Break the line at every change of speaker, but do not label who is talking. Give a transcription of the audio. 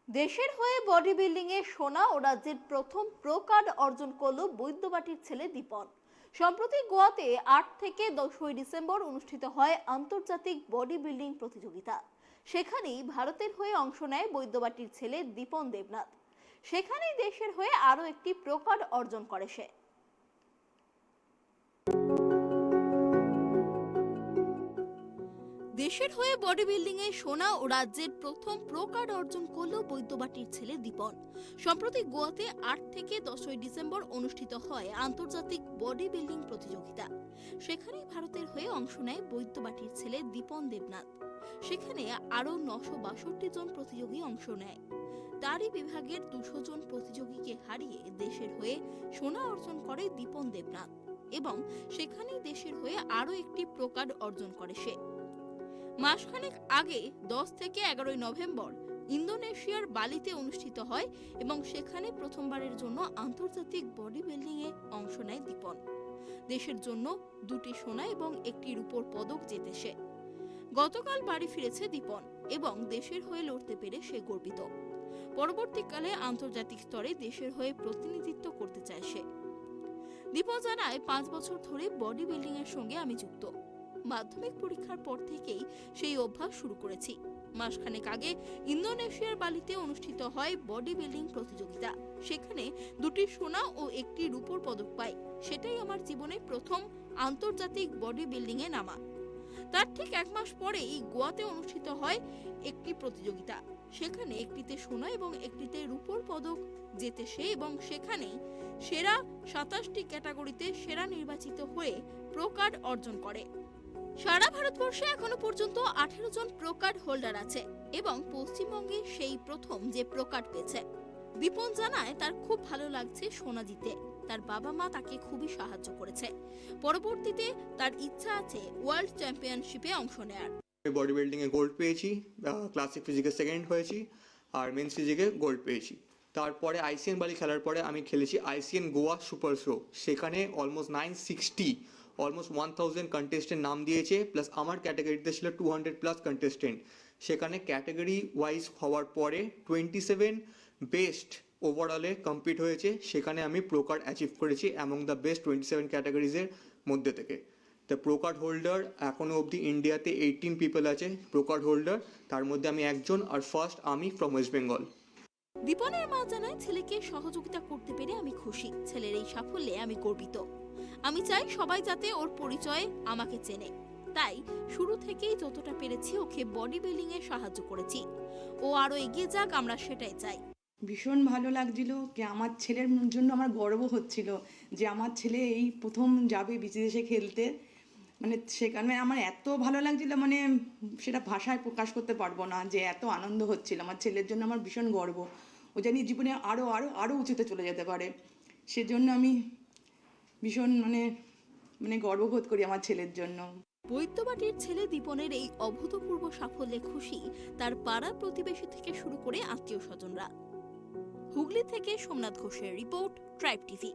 দেশের হয়ে body building এ সোনা ও রাজ্যের প্রথম প্রো কার্ড অর্জন করলো বৈদ্যবাটির ছেলে দীপন। সম্প্রতি গোয়াতে ৮ থেকে ১০ই ডিসেম্বর অনুষ্ঠিত হয় আন্তর্জাতিক বডি বিল্ডিং প্রতিযোগিতা। সেখানেই ভারতের হয়ে অংশ নেয় বৈদ্যবাটির ছেলে দীপন দেবনাথ। সেখানেই দেশের হয়ে আরও একটি প্রো কার্ড অর্জন করে সে। দেশের হয়ে বডি বিল্ডিং এ সোনা ও রাজ্যের প্রথম প্রো কার্ড অর্জন করল বৈদ্যবাটির ছেলে দীপন। সম্প্রতি গোয়াতে ৮ থেকে ১০ই ডিসেম্বর অনুষ্ঠিত হয় আন্তর্জাতিক বডি বিল্ডিং প্রতিযোগিতা। সেখানেই ভারতের হয়ে অংশ নেয় বৈদ্যবাটির ছেলে দীপন দেবনাথ। সেখানে আরও ৯৬২ জন প্রতিযোগী অংশ নেয়। তারই বিভাগের ২০০ জন প্রতিযোগীকে হারিয়ে দেশের হয়ে সোনা অর্জন করে দীপন দেবনাথ এবং সেখানেই দেশের হয়ে আরও একটি প্রো কার্ড অর্জন করে সে। মাসখানেক আগে ১০ থেকে ১১ই নভেম্বর ইন্দোনেশিয়ার বালিতে অনুষ্ঠিত হয় এবং সেখানে প্রথমবারের জন্য আন্তর্জাতিক বডি বিল্ডিং এ অংশ নেয় দীপন। দেশের জন্য ২টি সোনা এবং একটি রূপোর পদক জেতে সে। গতকাল বাড়ি ফিরেছে দীপন এবং দেশের হয়ে লড়তে পেরে সে গর্বিত। পরবর্তীকালে আন্তর্জাতিক স্তরে দেশের হয়ে প্রতিনিধিত্ব করতে চায় সে। দীপন জানায়, ৫ বছর ধরে বডি বিল্ডিং এর সঙ্গে আমি যুক্ত। মাধ্যমিক পরীক্ষার পর থেকেই সেই অভ্যাস শুরু করেছি। মাসখানেক আগে ইন্দোনেশিয়ার বালিতে অনুষ্ঠিত হয় বডি বিল্ডিং প্রতিযোগিতা। সেখানে ২টি সোনা ও একটি রূপোর পদক পাই। সেটাই আমার জীবনে প্রথম আন্তর্জাতিক বডি বিল্ডিং এ নামা। তার ঠিক ১ মাস পরেই গোয়াতে অনুষ্ঠিত হয় একটি প্রতিযোগিতা। সেখানে একটিতে সোনা এবং একটিতে রূপোর পদক জেতে সে এবং সেখানেই সেরা ২৭টি ক্যাটাগরিতে সেরা নির্বাচিত হয়ে প্রো কার্ড অর্জন করে। সারা ভারতবর্ষে এখনো পর্যন্ত ১৮ জন প্রো কার্ড হোল্ডার আছে এবং পশ্চিমবঙ্গে সেই প্রথম যে প্রো কার্ড পেয়েছে। দীপন জানায়, তার খুব ভালো লাগছে সোনা জিতে। তার বাবা মা তাকে খুবই সাহায্য করেছে। পরবর্তীতে তার ইচ্ছা আছে ওয়ার্ল্ড চ্যাম্পিয়নশিপে অংশ নেয়ার।
বডি বিল্ডিং এ গোল্ড পেয়েছি, ক্লাসিক ফিজিকে সেকেন্ড হয়েছি আর মেন্স ফিজিকে গোল্ড পেয়েছি। তারপরে আইসিএন বালি খেলার পরে আমি খেলেছি আইসিএন গোয়া সুপার শো। সেখানে অলমোস্ট 960 অলমোস্ট 1000 কন্টেস্টেন্ট নাম দিয়েছে, প্লাস আমার ক্যাটাগরিতে ছিল 200+ কন্টেস্টেন্ট। সেখানে ক্যাটাগরি ওয়াইজ হওয়ার পরে 27 বেস্ট ওভারঅলে কমপ্লিট হয়েছে। সেখানে আমি প্রো কার্ড অ্যাচিভ করেছি অ্যামং দ্য বেস্ট 27 ক্যাটাগরিজের মধ্যে থেকে। দ্য প্রো কার্ড হোল্ডার এখনও অবধি ইন্ডিয়াতে 18 পিপল আছে প্রো কার্ড হোল্ডার, তার মধ্যে আমি একজন, আর ফার্স্ট আমি ফ্রম ওয়েস্ট বেঙ্গল।
দীপনের মা জানায়, ছেলেকে সহযোগিতা করতে পেরে আমি খুশি। ছেলের এই সাফল্যে আমি গর্বিত। আমি চাই সবাই যাতে ওর পরিচয়ে আমাকে চেনে। তাই শুরু থেকেই যতটা পেরেছি ওকে বডি বিল্ডিং এ সাহায্য করেছি। ও আরো এগিয়ে যাক, আমরা সেটাই চাই।
ভীষণ ভালো লাগছিল যে আমার ছেলের জন্য আমার গর্ব হচ্ছিল যে আমার ছেলে এই প্রথম যাবে বিদেশে খেলতে। মানে সেখানে আমার এত ভালো লাগছিল, মানে সেটা ভাষায় প্রকাশ করতে পারবো না যে এত আনন্দ হচ্ছিল। আমার ছেলের জন্য আমার ভীষণ গর্ব। ও জানি জীবনে আরও আরও আরও উঁচুতে চলে যেতে পারে। সেজন্য আমি ভীষণ মানে গর্ববোধ করি আমার ছেলের জন্য।
বৈদ্যবাটির ছেলে দীপনের এই অভূতপূর্ব সাফল্যে খুশি তার পাড়া প্রতিবেশী থেকে শুরু করে আত্মীয় স্বজনরা। হুগলি থেকে সোমনাথ ঘোষের রিপোর্ট, ট্রাইব টিভি।